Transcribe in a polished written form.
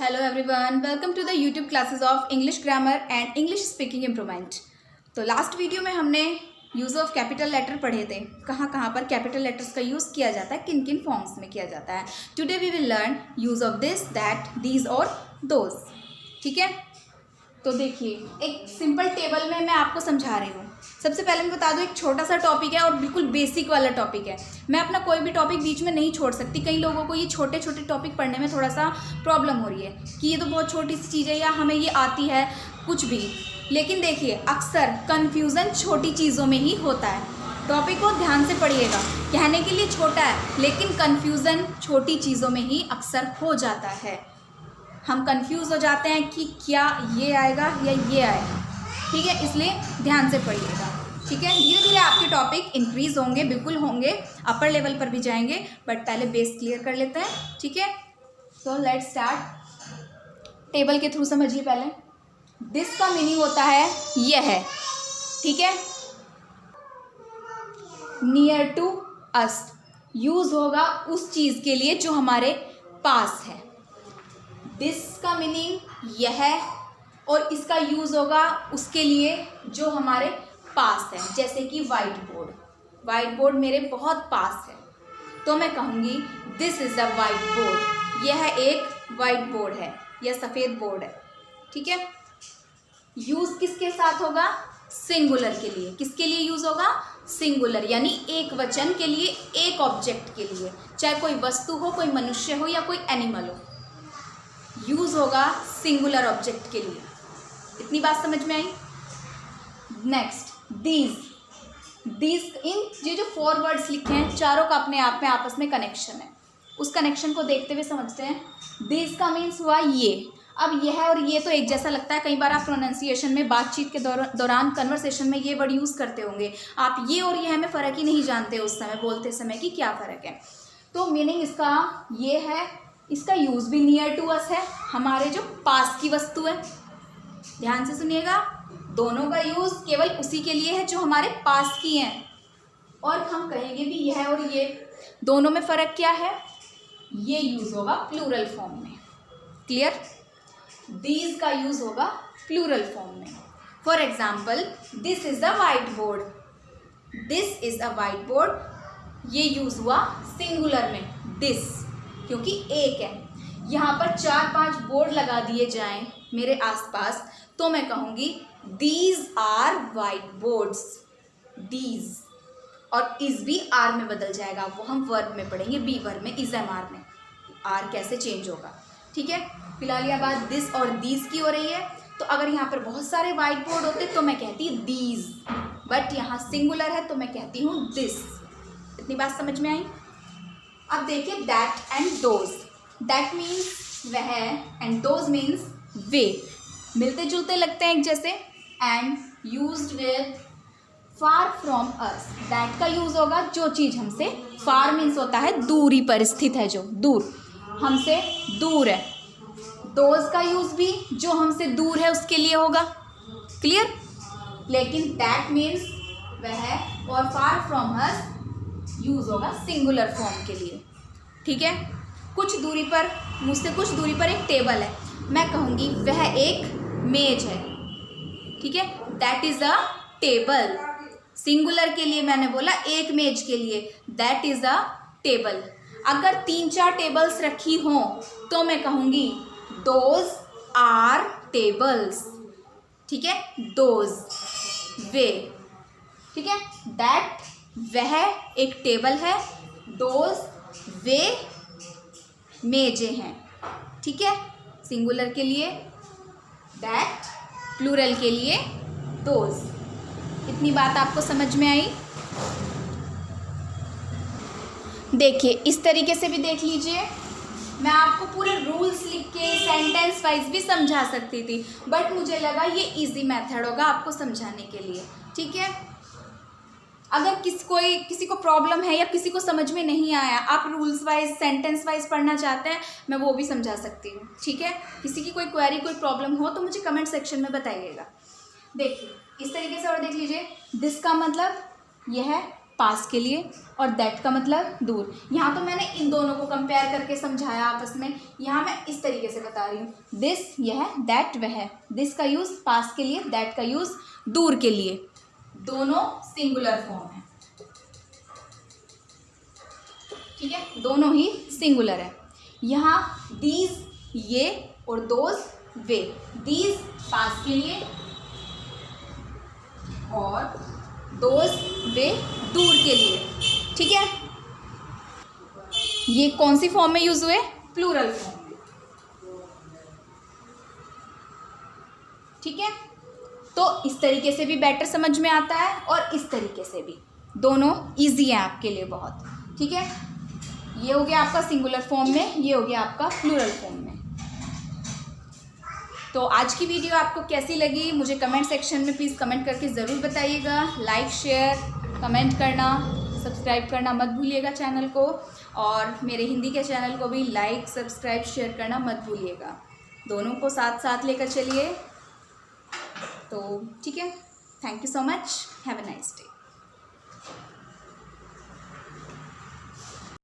Hello everyone, welcome to the YouTube classes of English grammar and English speaking improvement. तो last video में हमने use of capital letter पढ़े थे, कहाँ कहाँ पर कैपिटल लेटर्स का यूज़ किया जाता है, किन किन फॉर्म्स में किया जाता है। Today we will learn use of this, that, these और दोज। ठीक है, तो देखिए एक सिंपल टेबल में मैं आपको समझा रही हूँ। सबसे पहले मैं बता दूँ, एक छोटा सा टॉपिक है और बिल्कुल बेसिक वाला टॉपिक है। मैं अपना कोई भी टॉपिक बीच में नहीं छोड़ सकती। कई लोगों को ये छोटे छोटे टॉपिक पढ़ने में थोड़ा सा प्रॉब्लम हो रही है कि ये तो बहुत छोटी सी चीज़ है या हमें ये आती है कुछ भी। लेकिन देखिए, अक्सर कन्फ्यूज़न छोटी चीज़ों में ही होता है। टॉपिक को ध्यान से पढ़िएगा। कहने के लिए छोटा है, लेकिन कन्फ्यूज़न छोटी चीज़ों में ही अक्सर हो जाता है। हम कंफ्यूज हो जाते हैं कि क्या ये आएगा या ये आएगा। ठीक है, इसलिए ध्यान से पढ़िएगा। ठीक है, धीरे धीरे आपके टॉपिक इंक्रीज होंगे, बिल्कुल होंगे, अपर लेवल पर भी जाएंगे, बट पहले बेस क्लियर कर लेते हैं। ठीक है, सो लेट्स स्टार्ट। टेबल के थ्रू समझिए पहले। दिस का मीनिंग होता है यह है। ठीक है, नियर टू अस यूज होगा उस चीज़ के लिए जो हमारे पास है। दिस का मीनिंग यह है और इसका यूज़ होगा उसके लिए जो हमारे पास है। जैसे कि वाइट बोर्ड, वाइट बोर्ड मेरे बहुत पास है, तो मैं कहूँगी this is a white board. यह एक वाइट बोर्ड है, यह सफ़ेद बोर्ड है। ठीक है, यूज़ किसके साथ होगा? सिंगुलर के लिए। किसके लिए यूज़ होगा? सिंगुलर, यानी एक वचन के लिए, एक ऑब्जेक्ट के लिए, चाहे कोई वस्तु हो, कोई मनुष्य हो या कोई एनिमल हो। यूज़ होगा सिंगुलर ऑब्जेक्ट के लिए। इतनी बात समझ में आई? Next, these. दीज, इन ये जो 4 वर्ड्स लिखे हैं, चारों का अपने आप में आपस में कनेक्शन है। उस कनेक्शन को देखते हुए समझते हैं। दीज का मीन्स हुआ ये। अब यह और ये तो एक जैसा लगता है। कई बार आप प्रोनाउंसिएशन में, बातचीत के दौरान कन्वर्सेशन में ये वर्ड यूज़ करते होंगे। आप ये और यह में फ़र्क ही नहीं जानते उस समय बोलते समय कि क्या फ़र्क है। तो मीनिंग इसका ये है। इसका यूज़ भी नियर टू अस है, हमारे जो पास की वस्तु है। ध्यान से सुनिएगा, दोनों का यूज़ केवल उसी के लिए है जो हमारे पास की हैं। और हम कहेंगे भी यह और ये, दोनों में फ़र्क क्या है? ये यूज़ होगा प्लूरल फॉर्म में। क्लियर? दीज का यूज़ होगा प्लूरल फॉर्म में। For example, this is a white board. This is a white board, ये यूज़ हुआ सिंगुलर में, दिस, क्योंकि एक है। यहाँ पर 4-5 बोर्ड लगा दिए जाएं मेरे आसपास, तो मैं कहूँगी these are white boards. These, और इज भी आर में बदल जाएगा, वो हम वर्ब में पढ़ेंगे, बी वर्ब में, इज एम आर में आर कैसे चेंज होगा। ठीक है, फिलहाल यह बात दिस और दीज की हो रही है। तो अगर यहाँ पर बहुत सारे वाइट बोर्ड होते तो मैं कहती दीज, बट यहाँ सिंगुलर है तो मैं कहती हूँ दिस। इतनी बात समझ में आई? अब देखिए, that and those. That means वह, एंड दोज मीन्स वे। मिलते जुलते लगते हैं एक जैसे। And used with far from us. That का यूज होगा जो चीज़ हमसे, फार मीन्स होता है दूरी पर स्थित है, जो दूर, हमसे दूर है। दोज का यूज भी जो हमसे दूर है उसके लिए होगा। क्लियर? लेकिन दैट मीन्स वह और फार फ्रॉम अस यूज होगा सिंगुलर फॉर्म के लिए। ठीक है, कुछ दूरी पर, मुझसे कुछ दूरी पर एक टेबल है, मैं कहूँगी वह एक मेज है। ठीक है, that is a table. Singular के लिए मैंने बोला, एक मेज के लिए, दैट इज़ अ टेबल। अगर 3-4 टेबल्स रखी हों तो मैं कहूँगी दोज आर टेबल्स। ठीक है, दोज, वे। ठीक है, दैट वह एक टेबल है, दोज वे मेजें हैं। ठीक है, सिंगुलर के लिए दैट, प्लूरल के लिए दोज। इतनी बात आपको समझ में आई? देखिए, इस तरीके से भी देख लीजिए। मैं आपको पूरे रूल्स लिख के सेंटेंस वाइज भी समझा सकती थी, बट मुझे लगा ये इजी मेथड होगा आपको समझाने के लिए। ठीक है, अगर किसी को प्रॉब्लम है या किसी को समझ में नहीं आया, आप रूल्स वाइज, सेंटेंस वाइज पढ़ना चाहते हैं, मैं वो भी समझा सकती हूँ। ठीक है, किसी की कोई क्वेरी, कोई प्रॉब्लम हो तो मुझे कमेंट सेक्शन में बताइएगा। देखिए, इस तरीके से और देख लीजिए। दिस का मतलब यह है, पास के लिए और दैट का मतलब दूर। यहाँ तो मैंने इन दोनों को कंपेयर करके समझाया आपस में, यहाँ मैं इस तरीके से बता रही हूँ। दिस यह, दैट वह। दिस का यूज़ पास के लिए, दैट का यूज़ दूर के लिए। दोनों सिंगुलर फॉर्म है, ठीक है, दोनों ही सिंगुलर है। यहाँ दीज ये और दोज वे। दीज पास के लिए और दोज वे दूर के लिए, ठीक है। ये कौन सी फॉर्म में यूज हुए? प्लूरल फॉर्म में, ठीक है। तो इस तरीके से भी बेटर समझ में आता है और इस तरीके से भी, दोनों इजी है आपके लिए बहुत, ठीक है। ये हो गया आपका सिंगुलर फॉर्म में, ये हो गया आपका प्लूरल फॉर्म में। तो आज की वीडियो आपको कैसी लगी मुझे कमेंट सेक्शन में प्लीज़ कमेंट करके ज़रूर बताइएगा। लाइक, शेयर, कमेंट करना, सब्सक्राइब करना मत भूलिएगा चैनल को, और मेरे हिंदी के चैनल को भी लाइक, सब्सक्राइब, शेयर करना मत भूलिएगा। दोनों को साथ साथ लेकर चलिए। तो ठीक है, thank you so much, have a nice day.